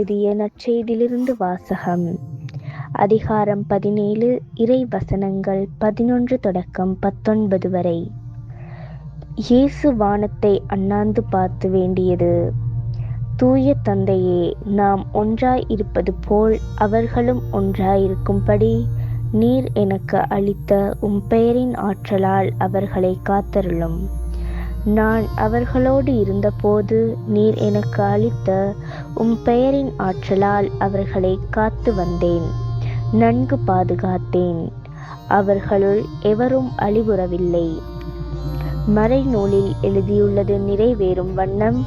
எழுதிய நற்செய்தியிலிருந்து வாசகம். அதிகாரம் 17, இறை வசனங்கள் 11 தொடக்கம் 19 வரை. இயேசு வானத்தை அண்ணாந்து பார்த்து வேண்டியது: தூய தந்தையே, நாம் ஒன்றாய் இருப்பது போல் அவர்களும் ஒன்றாயிருக்கும்படி நீர் எனக்கு அளித்த உம் பெயரின் ஆற்றலால் அவர்களை காத்தருளும். நான் அவர்களோடு இருந்தபோது நீர் எனக்கு அளித்த உம் பெயரின் ஆற்றலால் அவர்களை காத்து வந்தேன், நன்கு பாதுகாத்தேன். அவர்களுள் எவரும் அழிவுறவில்லை. மறைநூலில் எழுதியுள்ளது நிறைவேறும் வண்ணம்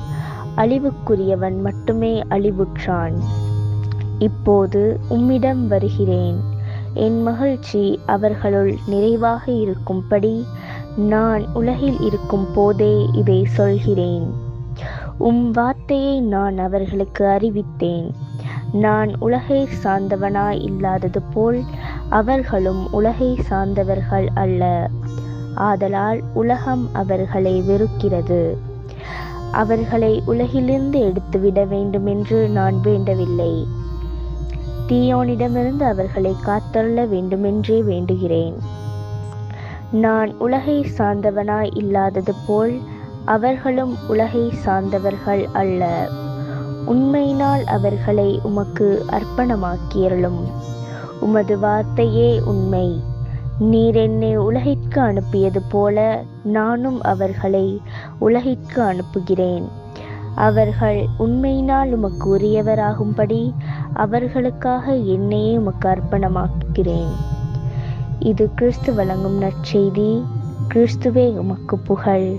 அழிவுக்குரியவன் மட்டுமே அழிவுற்றான். இப்போது உம்மிடம் வருகிறேன். என் மகிழ்ச்சி அவர்களுள் நிறைவாக இருக்கும்படி நான் உலகில் இருக்கும் போதே இதை சொல்கிறேன். உம் வார்த்தையை நான் அவர்களுக்கு அறிவித்தேன். நான் உலகை சார்ந்தவனாய் இல்லாதது போல் அவர்களும் உலகை சார்ந்தவர்கள் அல்ல. ஆதலால் உலகம் அவர்களை வெறுக்கிறது. அவர்களை உலகிலிருந்து எடுத்துவிட வேண்டுமென்று நான் வேண்டவில்லை. தீயோனிடமிருந்து அவர்களை காத்தருள வேண்டுமென்றே வேண்டுகிறேன். நான் உலகை சார்ந்தவனாய் இல்லாதது போல் அவர்களும் உலகை சார்ந்தவர்கள் அல்ல. உண்மையினால் அவர்களை உமக்கு அர்ப்பணமாக்கியருளும். உமது வார்த்தையே உண்மை. நீர் என்னை உலகிற்கு அனுப்பியது போல நானும் அவர்களை உலகிற்கு அனுப்புகிறேன். அவர்கள் உண்மையினால் உமக்கு உரியவராகும்படி அவர்களுக்காக என்னையே உமக்கு அர்ப்பணமாக்குகிறேன். இது கிறிஸ்து வழங்கும் நற்செய்தி. கிறிஸ்துவே உமக்கு புகழ்.